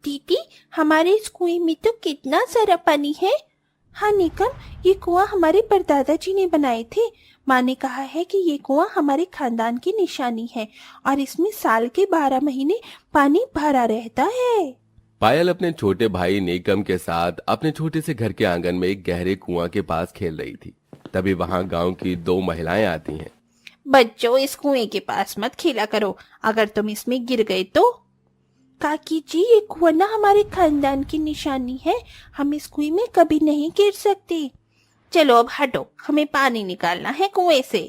दीदी, हमारे इस कुएं में तो कितना सारा पानी है। हाँ निकम, ये कुआं हमारे परदादा जी ने बनाए थे। माँ ने कहा है कि ये कुआं हमारे खानदान की निशानी है और इसमें साल के 12 महीने पानी भरा रहता है। पायल अपने छोटे भाई नेकम के साथ अपने छोटे से घर के आंगन में एक गहरे कुआं के पास खेल रही थी। तभी वहां गांव की दो महिलाएं आती हैं। बच्चों, इस कुएं के पास मत खेला करो, अगर तुम इसमें गिर गए तो। काकी जी, ये कुआं ना हमारे खानदान की निशानी है, हम इस कुएं में कभी नहीं गिर सकते। चलो अब हटो, हमें पानी निकालना है कुएं से।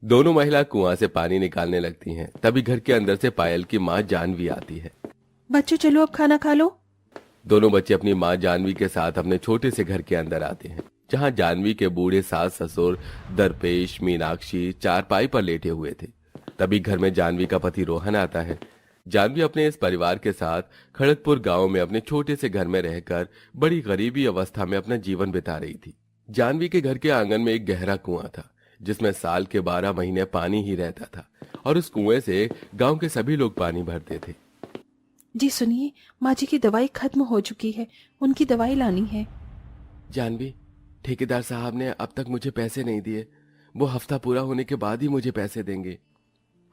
दोनों महिला कुआं से पानी निकालने लगती हैं। तभी घर के अंदर से पायल की माँ जानवी आती है। बच्चों चलो अब खाना खा लो। दोनों बच्चे अपनी माँ जानवी के साथ अपने छोटे से घर के अंदर आते हैं, जहाँ जानवी के बूढ़े सास ससुर दरपेश मीनाक्षी चारपाई पर लेटे हुए थे। तभी घर में जानवी का पति रोहन आता है। जानवी अपने इस परिवार के साथ खड़गपुर गांव में अपने छोटे से घर में रहकर बड़ी गरीबी अवस्था में अपना जीवन बिता रही थी। जानवी के घर के आंगन में एक गहरा कुआं था, जिसमें साल के 12 महीने पानी ही रहता था और उस कुएं से गांव के सभी लोग पानी भरते थे। जी सुनिए, माँ जी की दवाई खत्म हो चुकी है, उनकी दवाई लानी है। जानवी, ठेकेदार साहब ने अब तक मुझे पैसे नहीं दिए। वो हफ्ता पूरा होने के बाद ही मुझे पैसे देंगे।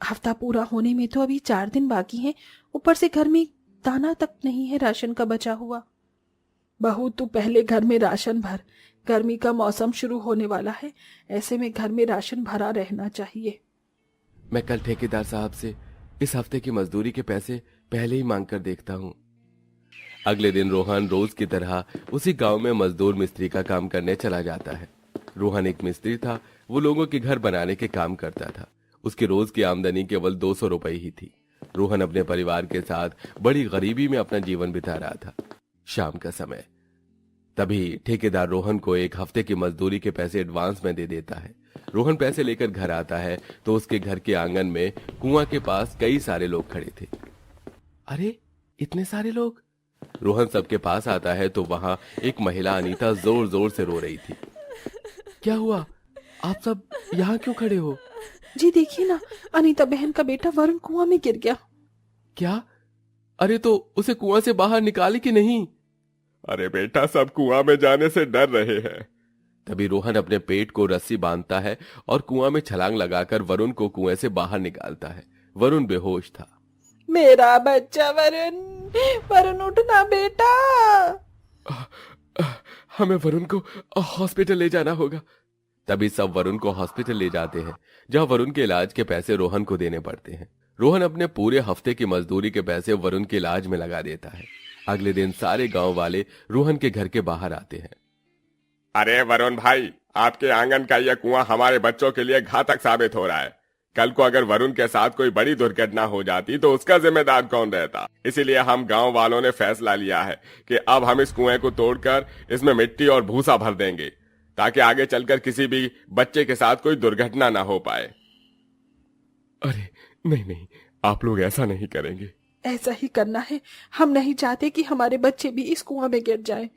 हफ्ता पूरा होने में तो अभी 4 दिन बाकी हैं, ऊपर से घर में दाना तक नहीं है राशन का बचा हुआ। बहू, तू पहले घर में राशन भर, गर्मी का मौसम शुरू होने वाला है, ऐसे में घर में राशन भरा रहना चाहिए। मैं कल ठेकेदार साहब से इस हफ्ते की मजदूरी के पैसे पहले ही मांग कर देखता हूँ। अगले दिन रोहन रोज की तरह उसी गांव में मजदूर मिस्त्री का काम करने चला जाता है। रोहन एक मिस्त्री था। वो लोगों के घर बनाने के काम करता था। उसकी रोज की आमदनी केवल 200 रुपए ही थी। रोहन अपने परिवार के साथ बड़ी गरीबी में अपना जीवन बिता रहा था। शाम का समय, तभी ठेकेदार रोहन को एक हफ्ते की मजदूरी के पैसे एडवांस में दे देता है। रोहन पैसे लेकर घर आता है तो उसके घर के आंगन में कुआं के पास कई सारे लोग खड़े थे। अरे, इतने सारे लोग! रोहन सबके पास आता है तो वहां एक महिला अनीता जोर जोर से रो रही थी। क्या हुआ? आप सब यहाँ क्यों खड़े हो? जी देखिए ना, अनीता बहन का बेटा वरुण कुआं में गिर गया। क्या? अरे, तो उसे कुआं से बाहर निकाले कि नहीं? अरे बेटा, सब कुआं में जाने से डर रहे हैं। तभी रोहन अपने पेट को रस्सी बांधता है और कुआं में छलांग लगाकर वरुण को कुएं से बाहर निकालता है। वरुण बेहोश था। मेरा बच्चा वरुण, वरुण उठना बेटा। हमें वरुण को हॉस्पिटल ले जाना होगा। तभी सब वरुण को हॉस्पिटल ले जाते हैं, जहां वरुण के इलाज के पैसे रोहन को देने पड़ते हैं। रोहन अपने पूरे हफ्ते की मजदूरी के पैसे वरुण के इलाज में लगा देता है। अगले दिन सारे गांव वाले रोहन के घर के बाहर आते हैं। अरे वरुण भाई, आपके आंगन का यह कुआं हमारे बच्चों के लिए घातक साबित हो रहा है। कल को अगर वरुण के साथ कोई बड़ी दुर्घटना हो जाती तो उसका जिम्मेदार कौन रहता? इसीलिए हम गांव वालों ने फैसला लिया है कि अब हम इस कुएं को तोड़कर इसमें मिट्टी और भूसा भर देंगे, ताकि आगे चलकर किसी भी बच्चे के साथ कोई दुर्घटना ना हो पाए। अरे नहीं नहीं, आप लोग ऐसा नहीं करेंगे। ऐसा ही करना है, हम नहीं चाहते कि हमारे बच्चे भी इस कुआं में गिर जाएं।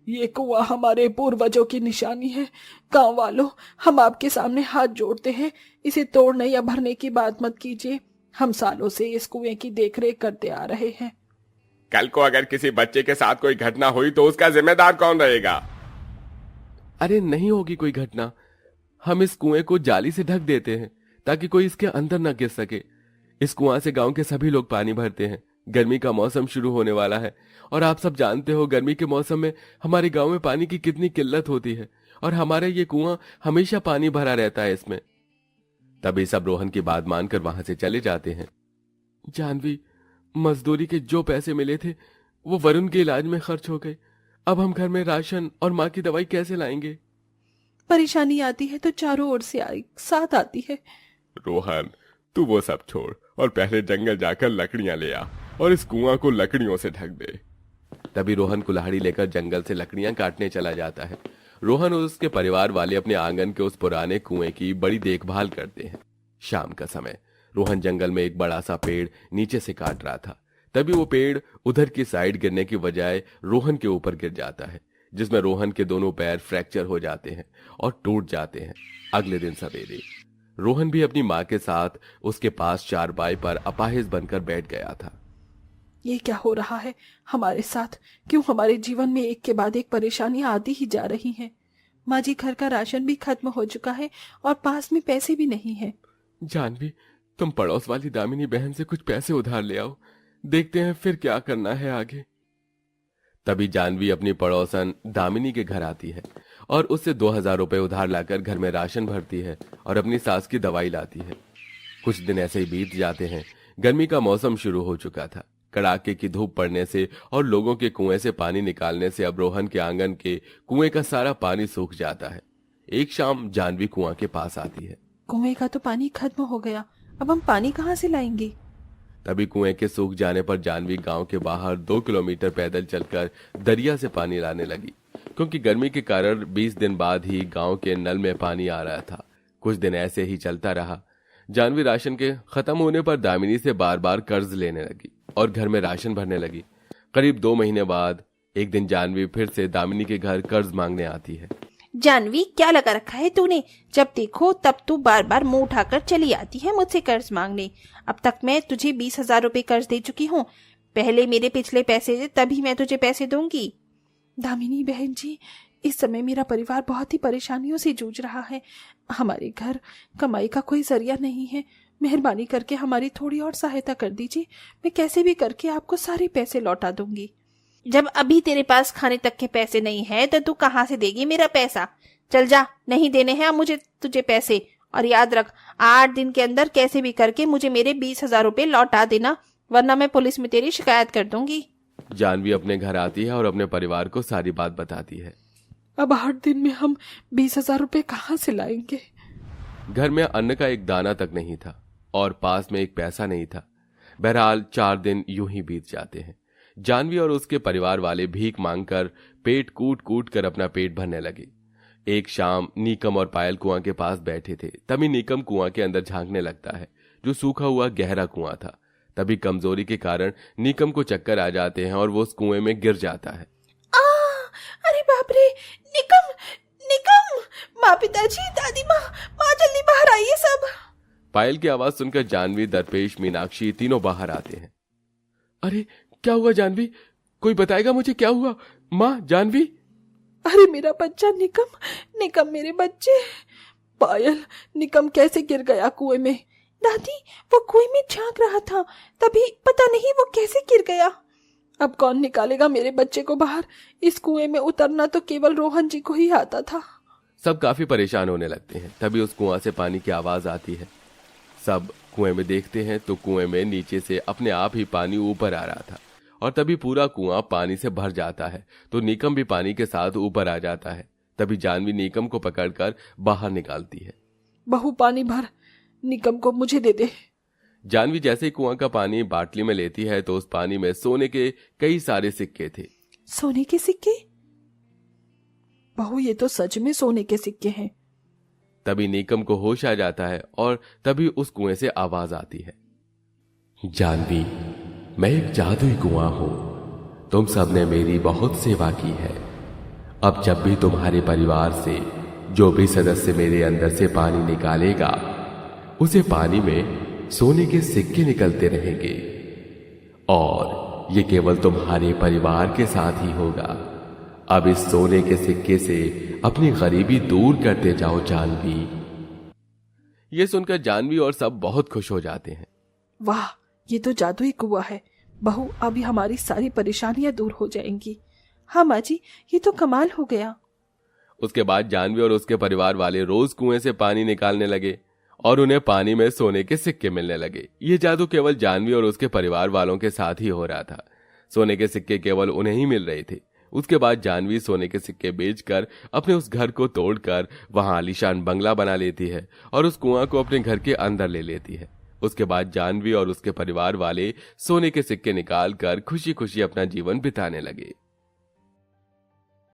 ये कुआं हमारे पूर्वजों की निशानी है। गांव वालों, हम आपके सामने हाथ जोड़ते हैं, इसे तोड़ने या भरने की बात मत कीजिए। हम सालों से इस कुएं की देखरेख करते आ रहे हैं। कल को अगर किसी बच्चे के साथ कोई घटना हुई तो उसका जिम्मेदार कौन रहेगा? अरे नहीं होगी कोई घटना। हम इस कुएं को जाली से ढक देते हैं ताकि कोई इसके अंदर न गिर सके। इस कुआं से गांव के सभी लोग पानी भरते हैं। गर्मी का मौसम शुरू होने वाला है और आप सब जानते हो गर्मी के मौसम में हमारे गांव में पानी की कितनी किल्लत होती है और हमारे ये कुआं हमेशा पानी भरा रहता है इसमें। तभी सब रोहन की बात मानकर वहां से चले जाते हैं। जानवी, मजदूरी के जो पैसे मिले थे वो वरुण के इलाज में खर्च हो गए। अब हम घर में राशन और माँ की दवाई कैसे लाएंगे? परेशानी आती है तो चारों ओर से साथ आती है। रोहन, तू वो सब छोड़ और पहले जंगल जाकर लकड़ियां ले आ और इस कुआं को लकड़ियों से ढक दे। तभी रोहन कुल्हाड़ी लेकर जंगल से लकड़ियां काटने चला जाता है। रोहन और उसके परिवार वाले अपने आंगन के उस पुराने कुएं की बड़ी देखभाल करते हैं। शाम का समय, रोहन जंगल में एक बड़ा सा पेड़ नीचे से काट रहा था। तभी वो पेड़ उधर की साइड गिरने की बजाय रोहन के ऊपर गिर जाता है, जिसमें रोहन के दोनों पैर फ्रैक्चर हो जाते हैं और टूट जाते हैं। अगले दिन सवेरे रोहन भी अपनी माँ के साथ उसके पास चारपाई पर अपाहिज बनकर बैठ गया था। ये क्या हो रहा है हमारे साथ? क्यों हमारे जीवन में एक के बाद एक परेशानियां आती ही जा रही हैं? माँ जी, घर का राशन भी खत्म हो चुका है और पास में पैसे भी नहीं है। जानवी, तुम पड़ोस वाली दामिनी बहन से कुछ पैसे उधार ले आओ, देखते हैं फिर क्या करना है आगे। तभी जानवी अपनी पड़ोसन दामिनी के घर आती है और उससे 2000 रुपए उधार लाकर घर में राशन भरती है और अपनी सास की दवाई लाती है। कुछ दिन ऐसे ही बीत जाते हैं। गर्मी का मौसम शुरू हो चुका था। कड़ाके की धूप पड़ने से और लोगों के कुएं से पानी निकालने से अब रोहन के आंगन के कुएं का सारा पानी सूख जाता है। एक शाम जानवी कुआं के पास आती है। कुएं का तो पानी खत्म हो गया, अब हम पानी कहाँ से लाएंगे? तभी कुएं के सूख जाने पर जानवी गांव के बाहर 2 किलोमीटर पैदल चलकर दरिया से पानी लाने लगी, क्योंकि गर्मी के कारण 20 दिन बाद ही गांव के नल में पानी आ रहा था। कुछ दिन ऐसे ही चलता रहा। जानवी राशन के खत्म होने पर दामिनी से बार बार कर्ज लेने लगी और घर में राशन भरने लगी। करीब 2 महीने बाद एक दिन जानवी फिर से दामिनी के घर कर्ज मांगने आती है। जानवी, क्या लगा रखा है तूने? जब देखो तब तू बार बार मुंह उठाकर चली आती है मुझसे कर्ज मांगने। अब तक मैं तुझे 20,000 रुपए कर्ज दे चुकी हूँ। पहले मेरे पिछले पैसे दे, तभी मैं तुझे पैसे दूंगी। दामिनी बहन जी, इस समय मेरा परिवार बहुत ही परेशानियों से जूझ रहा है। हमारे घर कमाई का कोई जरिया नहीं है। मेहरबानी करके हमारी थोड़ी और सहायता कर दीजिए। मैं कैसे भी करके आपको सारे पैसे लौटा दूंगी। जब अभी तेरे पास खाने तक के पैसे नहीं है तो तू कहाँ से देगी मेरा पैसा? चल जा, नहीं देने हैं अब मुझे तुझे पैसे। और याद रख, 8 दिन के अंदर कैसे भी करके मुझे मेरे 20,000 रुपए लौटा देना, वरना मैं पुलिस में तेरी शिकायत कर दूंगी। जानवी अपने घर आती है और अपने परिवार को सारी बात बताती है। अब 8 दिन में हम 20,000 रुपए कहाँ से लाएंगे? घर में अन्न का एक दाना तक नहीं था और पास में एक पैसा नहीं था। बहरहाल 4 दिन यूं ही बीत जाते हैं। जानवी और उसके परिवार वाले भीख मांगकर पेट कूट कूट कर अपना पेट भरने लगे। एक शाम नीकम और पायल कुआं के पास बैठे थे। तभी नीकम कुआं के अंदर झांकने लगता है, जो सूखा हुआ गहरा कुआं था। तभी कमजोरी के कारण नीकम को चक्कर आ जाते हैं और वो उस कुएं में गिर जाता है। अरे बाप रे! निकम, निकम! माँ, पिताजी, दादी माँ, जल्दी बाहर आइए सब। पायल की आवाज सुनकर जानवी, दरपेश, मीनाक्षी तीनों बाहर आते हैं। अरे क्या हुआ जानवी? कोई बताएगा मुझे क्या हुआ? माँ, जानवी। अरे मेरा बच्चा निकम, निकम मेरे बच्चे। पायल, निकम कैसे गिर गया कुएं में? दादी, वो कुएं में झांक रहा था, तभी पता नहीं वो कैसे गिर गया। अब कौन निकालेगा मेरे बच्चे को बाहर? इस कुएं में उतरना तो केवल रोहन जी को ही आता था। सब काफी परेशान होने लगते हैं। तभी उस कुआं से पानी की आवाज आती है। सब कुएं में देखते हैं तो कुएं में नीचे से अपने आप ही पानी ऊपर आ रहा था और तभी पूरा कुआं पानी से भर जाता है तो नीकम भी पानी के साथ ऊपर आ जाता है। तभी जानवी नीकम को पकड़कर बाहर निकालती है। बहू, पानी भर, निकम को मुझे दे दे। जानवी जैसे ही कुआं का पानी बाटली में लेती है तो उस पानी में सोने के कई सारे सिक्के थे। सोने के सिक्के? बहू, ये तो सच में सोने के सिक्के हैं। तभी नीकम को होश आ जाता है और तभी उस कुएं से आवाज आती है। जानवी, मैं एक जादुई कुआं हूं। तुम सबने मेरी बहुत सेवा की है। अब जब भी तुम्हारे परिवार से जो भी सदस्य मेरे अंदर से पानी निकालेगा, उसे पानी में सोने के सिक्के निकलते रहेंगे और ये केवल तुम्हारे परिवार के साथ ही होगा। अब इस सोने के सिक्के से अपनी गरीबी दूर करते जाओ जानवी। ये सुनकर जानवी और सब बहुत खुश हो जाते हैं। वाह, ये तो जादुई कुआं है। बहू, अभी हमारी सारी परेशानियां दूर हो जाएंगी। हाँ माँ जी, ये तो कमाल हो गया। उसके बाद जानवी और उसके परिवार वाले रोज कुएं से पानी निकालने लगे और उन्हें पानी में सोने के सिक्के मिलने लगे। ये जादू केवल जानवी और उसके परिवार वालों के साथ ही हो रहा था। सोने के सिक्के केवल उन्हें ही मिल रहे थे। उसके बाद जानवी सोने के सिक्के बेचकर अपने उस घर को तोड़कर वहां आलीशान बंगला बना लेती है और उस कुआं को अपने घर के अंदर ले लेती है। उसके बाद जानवी और उसके परिवार वाले सोने के सिक्के निकालकर खुशी खुशी अपना जीवन बिताने लगे।